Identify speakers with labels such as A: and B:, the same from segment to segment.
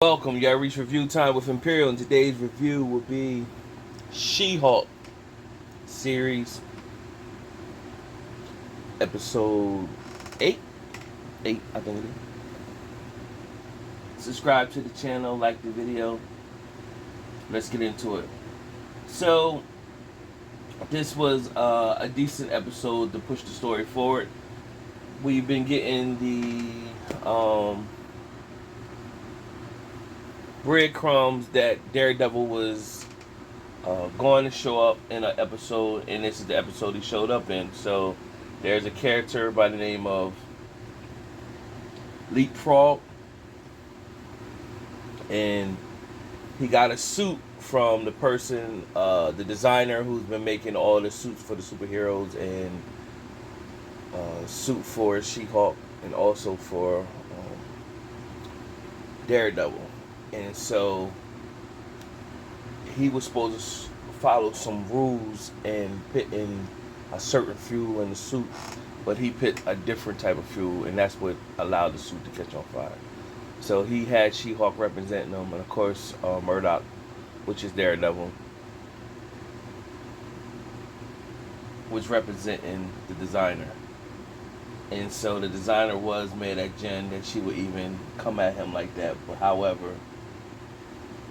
A: Welcome, you gotta reach review time with Imperial, and today's review will be She-Hulk series episode 8. 8, I think it is. Subscribe to the channel, like the video. Let's get into it. So, this was a decent episode to push the story forward. We've been getting the breadcrumbs that Daredevil was going to show up in an episode, and this is the episode he showed up in. So there's a character by the name of Leapfrog, and he got a suit from the person, the designer who's been making all the suits for the superheroes, and suit for She-Hulk, and also for Daredevil. And so he was supposed to follow some rules and put in a certain fuel in the suit, but he put a different type of fuel, and that's what allowed the suit to catch on fire. So he had She-Hulk representing him, and of course Murdoch, which is Daredevil, was representing the designer. And so the designer was mad at Jenn that she would even come at him like that. But however,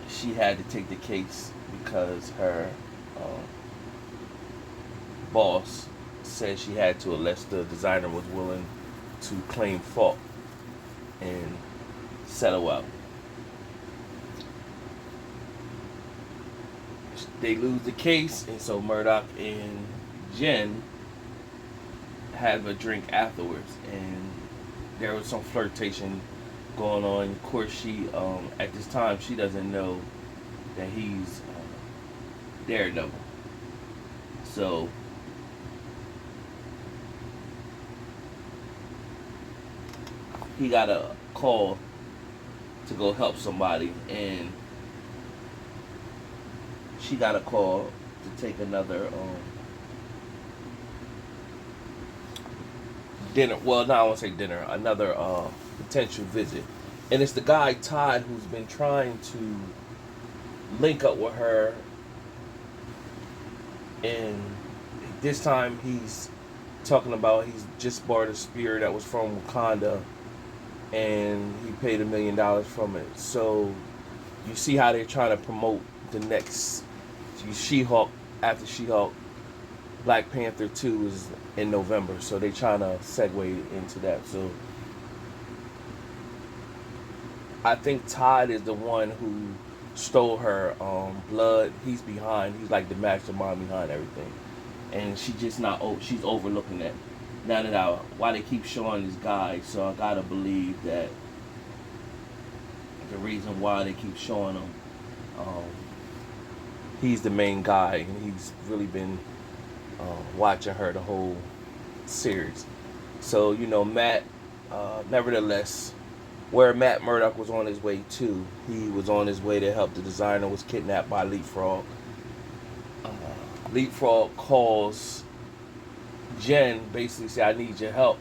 A: she had to take the case because her boss said she had to, unless the designer was willing to claim fault and settle out. They lose the case, and so Murdoch and Jenn have a drink afterwards, and there was some flirtation going on. Of course, she at this time she doesn't know that he's Daredevil. So he got a call to go help somebody, and she got a call to take another dinner. Well, no, I won't say dinner. Another potential visit, and it's the guy Todd who's been trying to link up with her, and this time he's talking about he's just bought a spear that was from Wakanda, and he paid $1 million from it. So you see how they're trying to promote the next She-Hulk. After She-Hulk, Black Panther 2 is in November, so they're trying to segue into that. So I think Todd is the one who stole her blood. He's behind. He's like the mastermind behind everything, and she just not. She's overlooking that. Now that why they keep showing this guy, so I gotta believe that the reason why they keep showing him, he's the main guy, and he's really been watching her the whole series. So Matt, nevertheless, where Matt Murdock was on his way to, he was on his way to help the designer, was kidnapped by Leapfrog. Leapfrog calls Jenn, basically say, I need your help,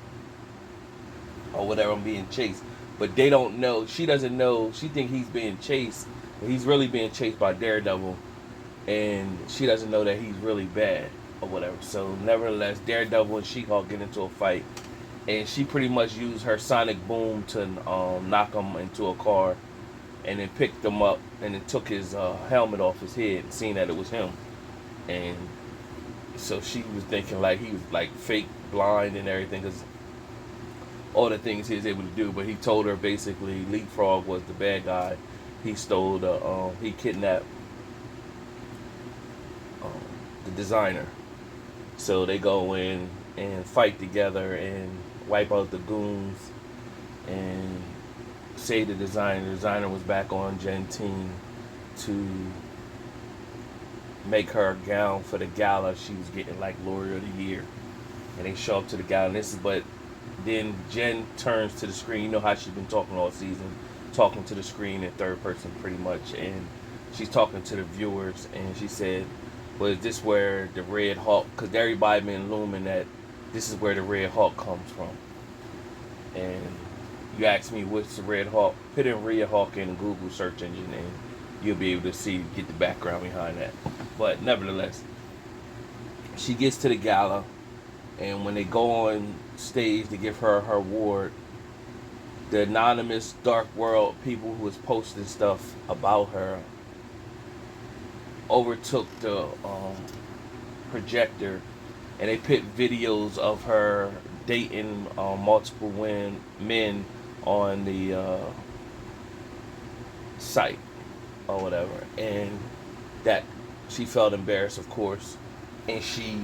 A: or whatever, I'm being chased. But they don't know, she doesn't know, she think he's being chased, but he's really being chased by Daredevil, and she doesn't know that he's really bad, or whatever. So nevertheless, Daredevil and She-Hulk get into a fight, and she pretty much used her sonic boom to knock him into a car, and then picked him up, and then took his helmet off his head, seeing that it was him. And so she was thinking like he was like fake blind and everything, because all the things he was able to do. But he told her basically Leapfrog was the bad guy. He stole he kidnapped the designer. So they go in and fight together and wipe out the goons and save the designer. The designer was back on Jenn's team to make her a gown for the gala. She was getting like Lawyer of the Year, and they show up to the gala. And but then Jenn turns to the screen. You know how she's been talking all season, talking to the screen in third person pretty much, and she's talking to the viewers, and she said, well, is this where the Red Hulk, because everybody been looming that this is where the Red Hulk comes from. And you ask me what's the Red Hawk, put in Rhea Hawk in the Google search engine, and you'll be able to see, get the background behind that. But nevertheless, she gets to the gala, and when they go on stage to give her her award, the anonymous dark world people who was posting stuff about her overtook the projector, and they put videos of her dating multiple men on the site or whatever, and that she felt embarrassed, of course, and she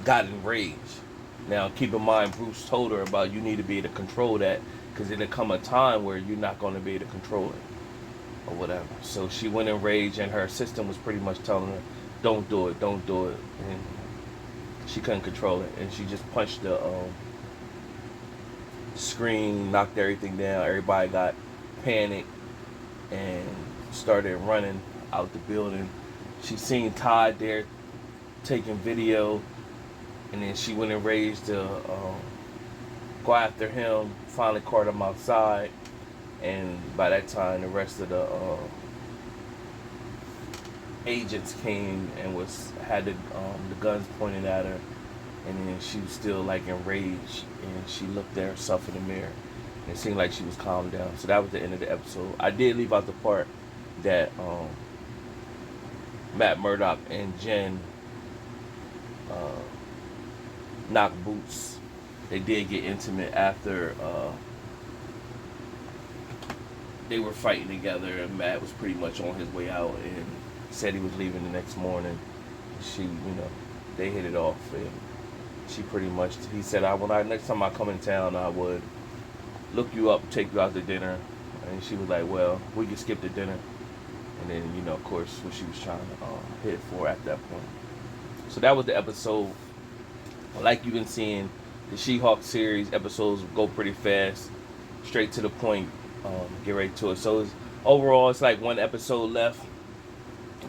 A: got enraged. Now, keep in mind, Bruce told her about you need to be able to control that, because it'll come a time where you're not going to be able to control it or whatever. So she went enraged, and her assistant was pretty much telling her, "Don't do it, don't do it," and she couldn't control it, and she just punched the screen, knocked everything down. Everybody got panicked and started running out the building. She seen Todd there taking video, and then she went and raised to go after him. Finally caught him outside, and by that time the rest of the agents came and had the guns pointed at her, and then she was still like enraged, and she looked at herself in the mirror, and it seemed like she was calmed down. So that was the end of the episode. I did leave out the part that Matt Murdock and Jenn knocked boots. They did get intimate after they were fighting together, and Matt was pretty much on his way out and said he was leaving the next morning. She, they hit it off, and she pretty much, he said, next time I come in town, I would look you up, take you out to dinner. And she was like, well, we can skip the dinner. And then, of course, what she was trying to hit for at that point. So that was the episode. Like you've been seeing, the She-Hulk series episodes go pretty fast, straight to the point, get right to it. So overall, it's like one episode left.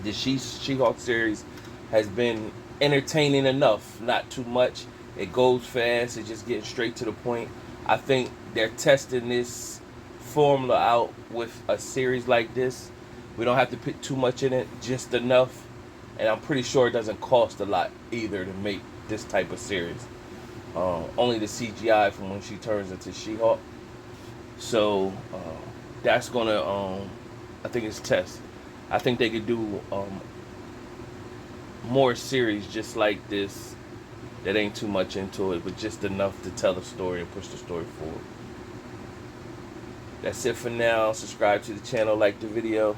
A: The She-Hulk series has been entertaining enough, not too much. It goes fast, it's just getting straight to the point. I think they're testing this formula out with a series like this. We don't have to put too much in it, just enough. And I'm pretty sure it doesn't cost a lot either to make this type of series. Only the CGI from when she turns into She-Hulk. So that's gonna, I think it's test. I think they could do more series just like this that ain't too much into it, but just enough to tell the story and push the story forward. That's it for now. Subscribe to the channel, like the video.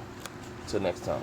A: Until next time.